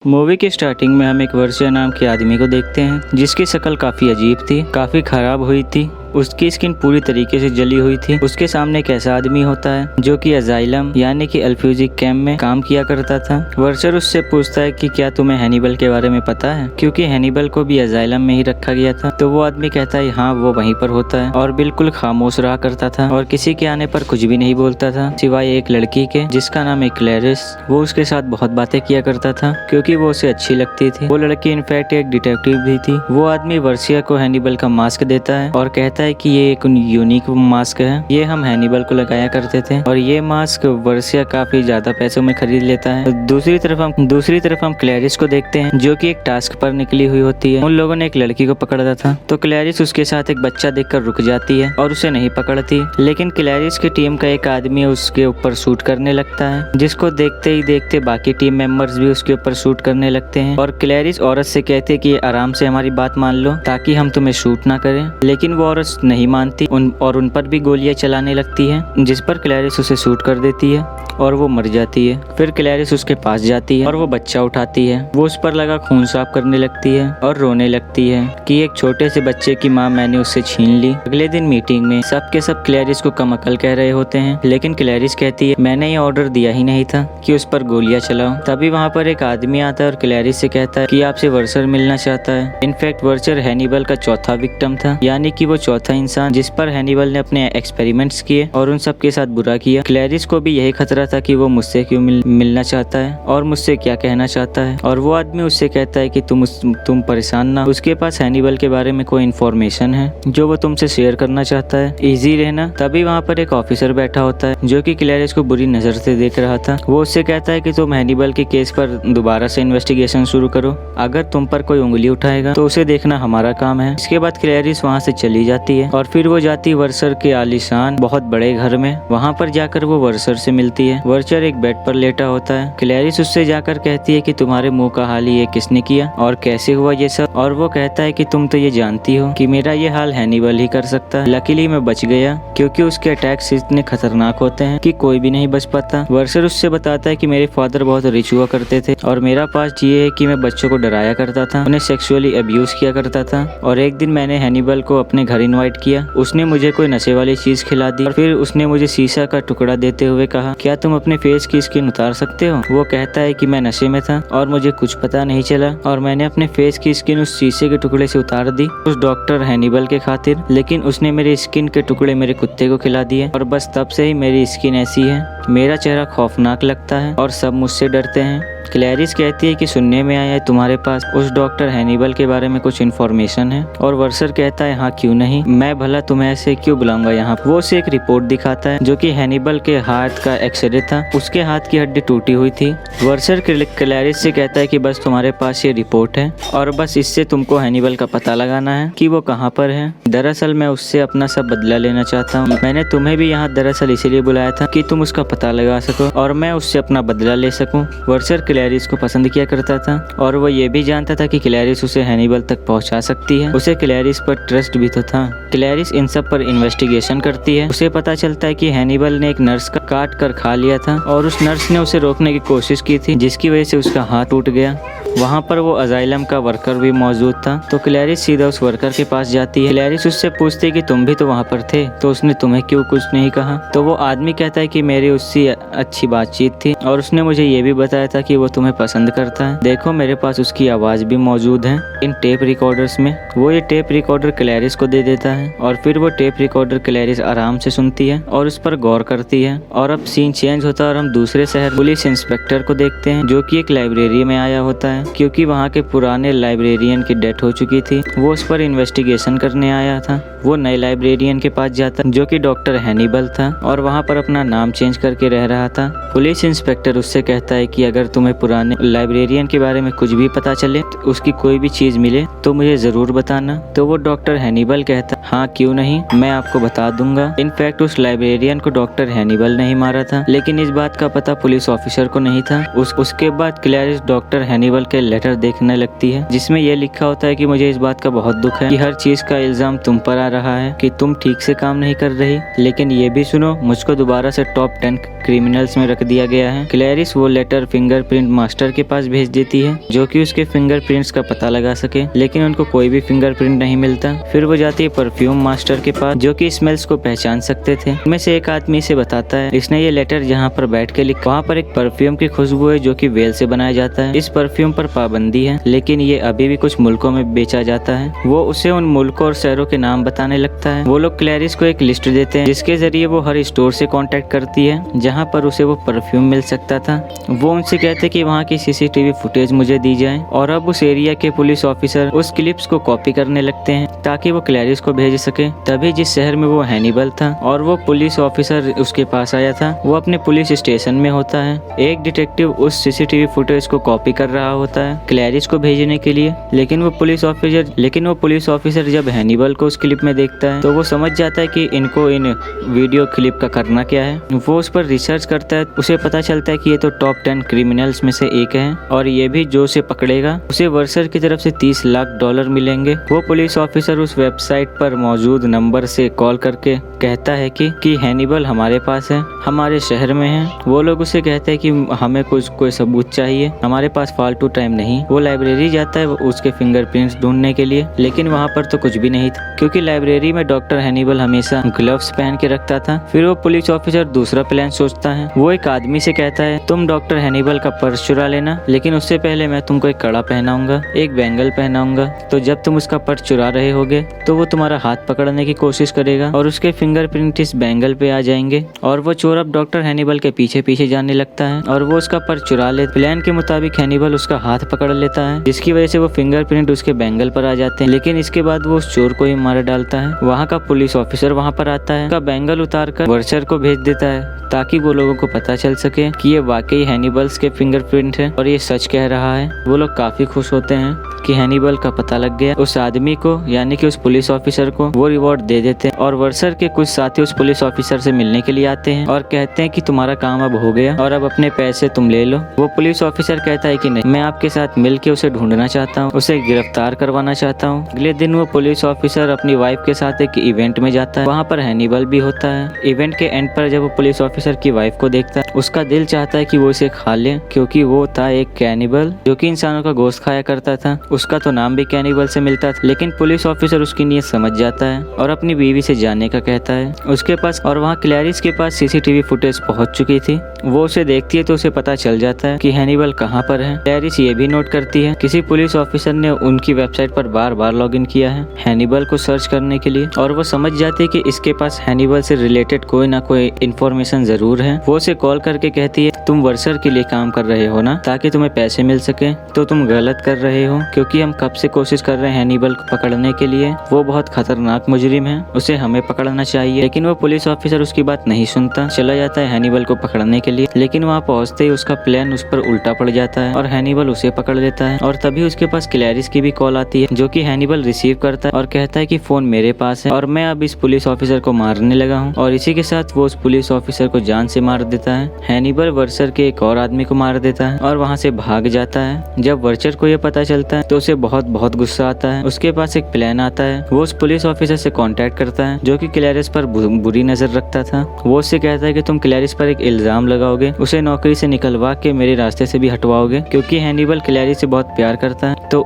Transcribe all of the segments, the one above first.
Movie के starting में हम एक वर्षा नाम के आदमी को देखते हैं जिसकी शक्ल काफ़ी अजीब थी, काफ़ी खराब हुई थी। उसकी स्किन पूरी तरीके से जली हुई थी। उसके सामने एक ऐसा आदमी होता है जो कि अजाइलम यानी कि अल्फ्यूजी कैंप में काम किया करता था। वर्षर उससे पूछता है कि क्या तुम्हें हैनिबल के बारे में पता है, क्योंकि हैनिबल को भी अजाइलम में ही रखा गया था। तो वो आदमी कहता है हाँ, वो वहीं पर होता है और बिल्कुल खामोश रहा करता था और किसी के आने पर कुछ भी नहीं बोलता था सिवाय एक लड़की के जिसका नाम है क्लैरिस। वो उसके साथ बहुत बातें किया करता था क्योंकि वो उसे अच्छी लगती थी। वो लड़की इनफैक्ट एक डिटेक्टिव भी थी। वो आदमी वर्षिया को हैनिबल का मास्क देता है और कहता है कि ये एक यूनिक मास्क है, ये हम हैनिबल को लगाया करते थे और ये मास्क वर्षिया काफी ज्यादा पैसों में खरीद लेता है। दूसरी तरफ हम क्लैरिस को देखते हैं जो कि एक टास्क पर निकली हुई होती है। उन लोगों ने एक लड़की को पकड़ा था तो क्लैरिस उसके साथ एक बच्चा देखकर रुक जाती है और उसे नहीं पकड़ती, लेकिन क्लैरिस की टीम का एक आदमी उसके ऊपर शूट करने लगता है जिसको देखते ही देखते बाकी टीम मेंबर्स भी उसके ऊपर शूट करने लगते हैं और क्लैरिस औरत से कहते हैं कि आराम से हमारी बात मान लो ताकि हम तुम्हें शूट ना करें, लेकिन वो औरत नहीं मानती उन पर भी गोलियां चलाने लगती है जिस पर क्लैरिस उसे शूट कर देती है और वो मर जाती है। फिर क्लैरिस उसके पास जाती है और वो बच्चा उठाती है। वो उस पर लगा खून साफ करने लगती है और रोने लगती है कि एक छोटे से बच्चे की माँ मैंने उससे छीन ली। अगले दिन मीटिंग में सब के सब क्लैरिस को कम अकल कह रहे होते हैं, लेकिन क्लैरिस कहती है मैंने ये ऑर्डर दिया ही नहीं था कि उस पर गोलियां चलाओ। तभी वहाँ पर एक आदमी आता है और क्लैरिस से कहता है कि आपसे वर्षर मिलना चाहता है। इनफैक्ट वर्षर हैनिबल का चौथा विक्टिम था, यानी कि वो चौथा इंसान जिस पर हैनिबल ने अपने एक्सपेरिमेंट्स किए और उन सब के साथ बुरा किया। क्लैरिस को भी यही खतरा था कि वो मुझसे क्यों मिलना चाहता है और मुझसे क्या कहना चाहता है। और वो आदमी उससे कहता है कि तुम परेशान ना, उसके पास हैनिबल के बारे में कोई इन्फॉर्मेशन है जो वो तुमसे शेयर करना चाहता है, इजी रहना। तभी वहाँ पर एक ऑफिसर बैठा होता है जो कि क्लैरिस को बुरी नजर से देख रहा था। वो उससे कहता है कि तुम हैनिबल के केस पर दोबारा से इन्वेस्टिगेशन शुरू करो, अगर तुम पर कोई उंगली उठाएगा तो उसे देखना हमारा काम है। इसके बाद क्लैरिस वहाँ से चली जाती है और फिर वो जाती वर्षर के आलीशान बहुत बड़े घर में। वहाँ पर जाकर वो वर्षर से मिलती है। वर्षर एक बेड पर लेटा होता है। क्लैरिस उससे जाकर कहती है कि तुम्हारे मुंह का हाल ये किसने किया और कैसे हुआ ये सब, और वो कहता है कि तुम तो ये जानती हो कि मेरा ये हाल हैनिबल ही कर सकता है। लकीली मैं बच गया क्योंकि उसके अटैक्स इतने खतरनाक होते हैं कि कोई भी नहीं बच पाता। वर्षर उससे बताता है कि मेरे फादर बहुत रिच हुआ करते थे और मेरा पास ये है कि मैं बच्चों को डराया करता था, उन्हें सेक्सुअली अब्यूज किया करता था। और एक दिन मैंने हैनिबल को अपने घर इनवाइट किया, उसने मुझे कोई नशे वाली चीज खिला दी और फिर उसने मुझे शीशा का टुकड़ा देते हुए कहा क्या तुम अपने फेस की स्किन उतार सकते हो। वो कहता है कि मैं नशे में था और मुझे कुछ पता नहीं चला और मैंने अपने फेस की स्किन उस शीशे के टुकड़े से उतार दी उस डॉक्टर हैनिबल के खातिर, लेकिन उसने मेरे स्किन के टुकड़े मेरे कुत्ते को खिला दिए और बस तब से ही मेरी स्किन ऐसी है। मेरा चेहरा खौफनाक लगता है और सब मुझसे डरते हैं। क्लैरिस कहती है कि सुनने में आया है तुम्हारे पास उस डॉक्टर हैनिबल के बारे में कुछ इन्फॉर्मेशन है और वर्षर कहता है हाँ क्यों नहीं, मैं भला तुम्हें ऐसे क्यों बुलाऊंगा यहाँ। वो उसे एक रिपोर्ट दिखाता है जो कि हैनिबल के हाथ का एक्सरे था, उसके हाथ की हड्डी टूटी हुई थी। वर्षर क्लैरिस से कहता है कि बस तुम्हारे पास ये रिपोर्ट है और बस इससे तुमको हैनिबल का पता लगाना है कि वो कहाँ पर है। दरअसल मैं उससे अपना सब बदला लेना चाहता हूँ। मैंने तुम्हें भी यहाँ दरअसल इसीलिए बुलाया था कि तुम उसका पता लगा सको और मैं उससे अपना बदला ले सकूँ। वर्षर क्लैरिस को पसंद किया करता था और वो ये भी जानता था कि क्लैरिस उसे हैनिबल तक पहुंचा सकती है। उसे क्लैरिस पर ट्रस्ट भी तो था। क्लैरिस इन सब पर इन्वेस्टिगेशन करती है। उसे पता चलता है कि हैनिबल ने एक नर्स का काट कर खा लिया था और उस नर्स ने उसे रोकने की कोशिश की थी जिसकी वजह से उसका हाथ टूट गया। वहाँ पर वो अजाइलम का वर्कर भी मौजूद था तो क्लैरिस सीधा उस वर्कर के पास जाती है। क्लैरिस उससे पूछती है कि तुम भी तो वहाँ पर थे तो उसने तुम्हें क्यों कुछ नहीं कहा। तो वो आदमी कहता है कि मेरी उससे अच्छी बातचीत थी और उसने मुझे ये भी बताया था कि वो तुम्हें पसंद करता है। देखो मेरे पास उसकी आवाज भी मौजूद है इन टेप रिकॉर्डर्स में। वो ये टेप रिकॉर्डर क्लैरिस को दे देता है और फिर वो टेप रिकॉर्डर क्लैरिस आराम से सुनती है और उस पर गौर करती है। और अब सीन चेंज होता है और हम दूसरे शहर पुलिस इंस्पेक्टर को देखते हैं जो कि एक लाइब्रेरी में आया होता है क्योंकि वहाँ के पुराने लाइब्रेरियन की डेथ हो चुकी थी। वो उस पर इन्वेस्टिगेशन करने आया था। वो नए लाइब्रेरियन के पास जाता जो कि डॉक्टर हैनिबल था और वहाँ पर अपना नाम चेंज करके रह रहा था। पुलिस इंस्पेक्टर उससे कहता है कि अगर तुम्हें पुराने लाइब्रेरियन के बारे में कुछ भी पता चले, उसकी कोई भी चीज मिले तो मुझे जरूर बताना। तो वो डॉक्टर हैनिबल कहता हाँ क्यों नहीं, मैं आपको बता दूंगा। इनफैक्ट उस लाइब्रेरियन को डॉक्टर हैनिबल ने ही मारा था, लेकिन इस बात का पता पुलिस ऑफिसर को नहीं था। उसके बाद क्लैरिस डॉक्टर हैनिबल के लेटर देखने लगती है जिसमें यह लिखा होता है कि मुझे इस बात का बहुत दुख है कि हर चीज का इल्जाम तुम पर आ रहा है कि तुम ठीक से काम नहीं कर रही, लेकिन ये भी सुनो मुझको दोबारा से टॉप 10 क्रिमिनल्स में रख दिया गया है। क्लैरिस वो लेटर फिंगरप्रिंट मास्टर के पास भेज देती है जो कि उसके फिंगरप्रिंट्स का पता लगा सके, लेकिन उनको कोई भी फिंगरप्रिंट नहीं मिलता। फिर वो जाती है परफ्यूम मास्टर के पास जो कि स्मेल्स को पहचान सकते थे। उनमें से एक आदमी से बताता है इसने ये लेटर जहाँ पर बैठ के लिखा, वहाँ पर एक परफ्यूम की खुशबू है जो कि वेल से बनाया जाता है। इस परफ्यूम पर पाबंदी है लेकिन ये अभी भी कुछ मुल्कों में बेचा जाता है। वो उसे उन मुल्कों और शहरों के नाम बताने लगता है। वो लोग क्लैरिस को एक लिस्ट देते हैं जिसके जरिए वो हर स्टोर से कांटेक्ट करती है जहाँ पर उसे वो परफ्यूम मिल सकता था। वो उनसे कहते कि वहाँ की सीसीटीवी फुटेज मुझे दी जाए और अब उस एरिया के पुलिस ऑफिसर उस क्लिप्स को कॉपी करने लगते हैं ताकि वो क्लैरिस को भेज सके। तभी जिस शहर में वो हैनिबल था और वो पुलिस ऑफिसर उसके पास आया था वो अपने पुलिस स्टेशन में होता है। एक डिटेक्टिव उस सीसीटीवी फुटेज को कॉपी कर रहा होता है क्लैरिस को भेजने के लिए, लेकिन वो पुलिस ऑफिसर जब हैनिबल को उस क्लिप में देखता है तो वो समझ जाता है कि इनको इन वीडियो क्लिप का करना क्या है। वो उस पर रिसर्च करता है। उसे पता चलता है कि ये तो टॉप 10 क्रिमिनल्स में से एक है और ये भी जो उसे पकड़ेगा उसे वर्सर की तरफ से $30 लाख मिलेंगे। वो पुलिस ऑफिसर उस वेबसाइट पर मौजूद नंबर से कॉल करके कहता है कि हैनिबल हमारे पास है, हमारे शहर में है। वो लोग उसे कहते हैं कि हमें कोई सबूत चाहिए, हमारे पास फालतू टाइम नहीं। वो लाइब्रेरी जाता है उसके फिंगरप्रिंट्स ढूंढने के लिए, लेकिन वहाँ पर तो कुछ भी नहीं था क्योंकि लाइब्रेरी में डॉक्टर हैनिबल हमेशा ग्लव्स पहन के रखता था। फिर वो पुलिस ऑफिसर दूसरा प्लान सोचता है। वो एक आदमी से कहता है तुम डॉक्टर हैनिबल का पर्स चुरा लेना, लेकिन उससे पहले मैं तुमको एक कड़ा पहनाऊंगा, एक बैंगल पहनाऊंगा, तो जब तुम उसका पर्स चुरा रहे होगे तो वो तुम्हारा हाथ पकड़ने की कोशिश करेगा और उसके फिंगरप्रिंट इस बैंगल पे आ जाएंगे और वो चोर अब डॉक्टर हैनिबल के पीछे पीछे जाने लगता है और वो उसका पर्स चुरा ले। प्लान के मुताबिक हैनिबल उसका हाथ पकड़ लेता है जिसकी वजह से वो फिंगरप्रिंट उसके बैंगल पर आ जाते हैं, लेकिन इसके बाद वो उस चोर को ही मार डालता है। वहाँ का पुलिस ऑफिसर वहाँ पर आता है, उसका बैंगल उतार कर वर्सर को भेज देता है ताकि वो लोगों को पता चल सके कि ये वाकई हैनिबल्स के फिंगरप्रिंट है और ये सच कह रहा है। वो लोग काफी खुश होते हैं कि हैनिबल का पता लग गया। उस आदमी को यानी कि उस पुलिस ऑफिसर को वो रिवॉर्ड दे देते हैं और वर्सर के कुछ साथी उस पुलिस ऑफिसर से मिलने के लिए आते हैं और कहते हैं कि तुम्हारा काम अब हो गया और अब अपने पैसे तुम ले लो। वो पुलिस ऑफिसर कहता है कि नहीं, मैं आपके साथ मिल के उसे ढूंढना चाहता हूँ, उसे गिरफ्तार करवाना चाहता हूँ। अगले दिन वो पुलिस ऑफिसर अपनी वाइफ के साथ एक इवेंट में जाता है, वहाँ पर हैनिबल भी होता है। इवेंट के एंड पर जब वो पुलिस ऑफिसर की वाइफ को देखता है उसका दिल चाहता है कि वो इसे खा ले क्योंकि वो था एक कैनिबल जो कि इंसानों का गोश्त खाया करता था। उसका तो नाम भी कैनिबल से मिलता था, लेकिन पुलिस ऑफिसर उसकी नीयत समझ जाता है और अपनी बीवी से जाने का कहता है उसके पास। और वहाँ क्लैरिस के पास सीसीटीवी फुटेज पहुंच चुकी थी। वो उसे देखती है तो उसे पता चल जाता है कि हैनिबल कहाँ पर है। क्लैरिस ये भी नोट करती है किसी पुलिस ऑफिसर ने उनकी वेबसाइट पर बार बार लॉग इन किया है हैनिबल को सर्च करने के लिए और वो समझ जाती है कि इसके पास हैनिबल से रिलेटेड कोई ना कोई इन्फॉर्मेशन जरूर है। वो उसे कॉल करके कहती है तुम वर्सर के लिए काम कर रहे हो ना ताकि तुम्हें पैसे मिल सके, तो तुम गलत कर रहे हो क्योंकि हम कब से कोशिश कर रहे हैं हैनिबल को पकड़ने के लिए। वो बहुत खतरनाक मुजरिम है, उसे हमें पकड़ना चाहिए। लेकिन वो पुलिस ऑफिसर उसकी बात नहीं सुनता, चला जाता है हैनिबल को पकड़ने के लिए। लेकिन वहाँ पहुँचते ही उसका प्लान उस पर उल्टा पड़ जाता है और हैनिबल उसे पकड़ लेता है। और तभी उसके पास क्लैरिस की भी कॉल आती है जो कि हैनिबल रिसीव करता है और कहता है कि फोन मेरे पास है और मैं अब इस पुलिस ऑफिसर को मारने लगा हूँ। और इसी के साथ वो उस पुलिस ऑफिसर को जान से मार देता है। हैनिबल वर्सर के एक और आदमी को मार देता है और वहाँ से भाग जाता है। जब वर्सर को ये पता चलता है तो उसे बहुत गुस्सा आता है। उसके पास एक प्लान आता है। वो उस पुलिस ऑफिसर से कांटेक्ट करता है जो कि क्लैरिस पर बुरी नजर रखता था। वो उससे कहता है कि तुम क्लैरिस पर एक इल्जाम लगाओगे, उसे नौकरी से निकलवा के मेरे रास्ते से भी हटवाओगे क्योंकि हैनिबल क्लैरिस से बहुत प्यार करता है, तो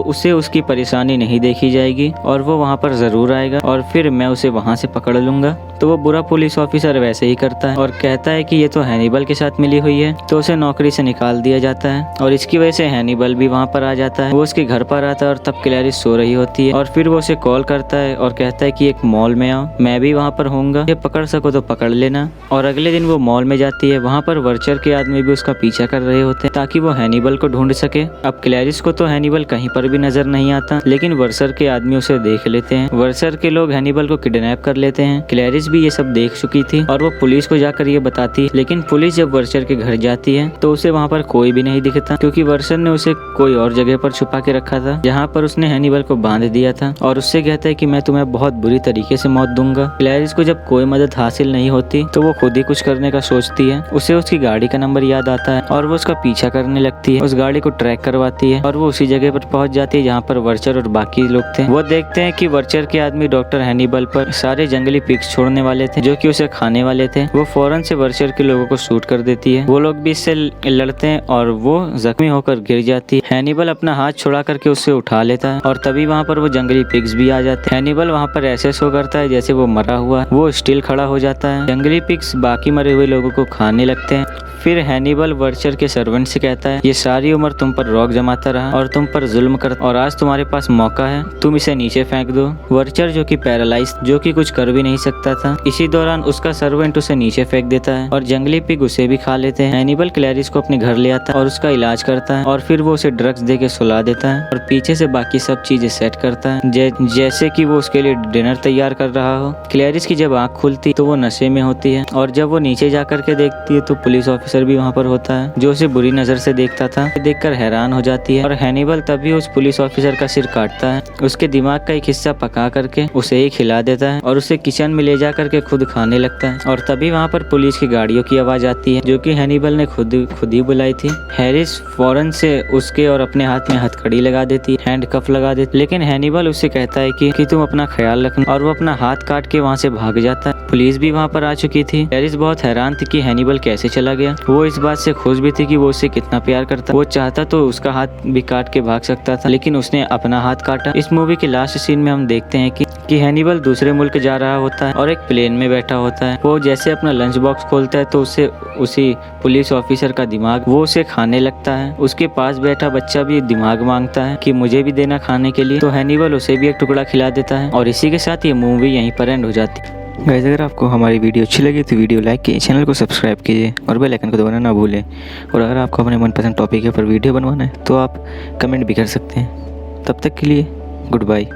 उसे उसकी परेशानी नहीं देखी जाएगी और वो वहाँ पर जरूर आएगा और फिर मैं उसे वहाँ से पकड़ लूंगा। तो वो बुरा पुलिस ऑफिसर वैसे ही करता है और कहता है कि ये तो हैनिबल के साथ मिली हुई है, तो उसे नौकरी से निकाल दिया जाता है। और इसकी वजह से हैनिबल भी वहाँ पर आ जाता है। वो उसके घर पर आता है और तब क्लैरिस सो रही होती है और फिर वो उसे कॉल करता है और कहता है कि एक मॉल में आओ, मैं भी वहाँ पर होऊंगा, ये पकड़ सको तो पकड़ लेना। और अगले दिन वो मॉल में जाती है। वहाँ पर वर्चर के आदमी भी उसका पीछा कर रहे होते हैं ताकि वो हैनिबल को ढूंढ सके। अब क्लैरिस को तो हैनिबल कहीं पर भी नजर नहीं आता, लेकिन वर्सर के आदमी उसे देख लेते हैं। वर्सर के लोग हैनिबल को किडनैप कर लेते हैं। क्लैरिस भी ये सब देख चुकी थी और वो पुलिस को जाकर ये बताती है, लेकिन पुलिस जब वर्सर के घर जाती है तो उसे वहाँ पर कोई भी नहीं दिखता क्योंकि वर्सर ने उसे कोई और जगह पर छुपा के रखा था जहाँ पर उसने हैनिबल को बांध दिया था और उससे कहता है कि मैं तुम्हें बहुत बुरी तरीके से मौत दूंगा। क्लैरिस को जब कोई मदद हासिल नहीं होती तो वो खुद ही कुछ करने का सोचती है। उसे उसकी गाड़ी का नंबर याद आता है और वो उसका पीछा करने लगती है। उस गाड़ी को ट्रैक करवाती है और वो उसी जगह पर पहुंच जाती है जहाँ पर वर्चर और बाकी लोग थे। वो देखते हैं कि वर्चर के आदमी डॉक्टर हैनिबल पर सारे जंगली पिग्स छोड़ने वाले थे जो कि उसे खाने वाले थे। वो फौरन से वर्चर के लोगों को शूट कर देती है। वो लोग भी इससे लड़ते हैं और वो जख्मी होकर गिर जाती है। हैनिबल अपना हाथ छुड़ा करके उससे उठा लेता है और तभी वहाँ पर वो जंगली पिग्स भी आ जाते हैं। हैनिबल वहाँ पर ऐसे शो करता है जैसे वो मरा हुआ। वो स्टिल खड़ा हो जाता है। जंगली पिग्स बाकी मरे हुए लोगों को खाने लगते हैं। फिर हैनिबल वर्चर के सर्वेंट से कहता है ये सारी उम्र तुम पर रॉक जमाता रहा और तुम पर जुल्म करता और आज तुम्हारे पास मौका है, तुम इसे नीचे फेंक दो। वर्चर जो कि पैरालाइज जो कि कुछ कर भी नहीं सकता था, इसी दौरान उसका सर्वेंट उसे नीचे फेंक देता है और जंगली पिग उसे भी खा लेते हैं। हैनिबल क्लैरिस को अपने घर ले आता है और उसका इलाज करता है और फिर वो उसे ड्रग्स दे के सुला देता है और पीछे से बाकी सब चीजें सेट करता है जैसे कि वो उसके लिए डिनर तैयार कर रहा हो। क्लैरिस की जब आँख खुलती तो वो नशे में होती है और जब वो नीचे जा करके देखती है तो पुलिस ऑफिसर भी वहाँ पर होता है जो उसे बुरी नजर से देखता था। देखकर हैरान हो जाती है और हैनिबल तभी उस पुलिस ऑफिसर का सिर काटता है। उसके दिमाग का एक हिस्सा पका करके उसे ही खिला देता है और उसे किचन में ले जा करके खुद खाने लगता है। और तभी वहाँ पर पुलिस की गाड़ियों की आवाज आती है जो कि हैनिबल ने खुद ही बुलाई थी। हैरिस फौरन से उसके और अपने हाथ में हथकड़ी लगा देती, हैंड कफ लगा देती, लेकिन हैनिबल उससे कहता है कि तुम अपना ख्याल रखना और वो अपना हाथ काट के वहाँ से भाग जाता है। पुलिस भी वहाँ पर आ चुकी थी। हैरिस बहुत हैरान थी कि हैनिबल कैसे चला गया। वो इस बात से खुश भी थी कि वो उसे कितना प्यार करता। वो चाहता तो उसका हाथ भी काट के भाग सकता था, लेकिन उसने अपना हाथ काटा। इस मूवी के लास्ट सीन में हम देखते हैं कि हैनिबल दूसरे मुल्क जा रहा होता है और एक प्लेन में बैठा होता है। वो जैसे अपना लंच बॉक्स खोलता है तो उससे उसी पुलिस ऑफिसर का दिमाग वो उसे खाने लगता है। उसके पास बैठा बच्चा भी दिमाग मांगता है कि मुझे भी देना खाने के लिए, तो हैनिबल उसे भी एक टुकड़ा खिला देता है और इसी के साथ ये मूवी यहीं पर एंड हो जाती है। गाइस, अगर आपको हमारी वीडियो अच्छी लगी तो वीडियो लाइक कीजिए, चैनल को सब्सक्राइब कीजिए और बेल आइकन को दबाना ना भूलें। और अगर आपको अपने मनपसंद टॉपिक के ऊपर वीडियो बनवाना है तो आप कमेंट भी कर सकते हैं। तब तक के लिए गुड बाय।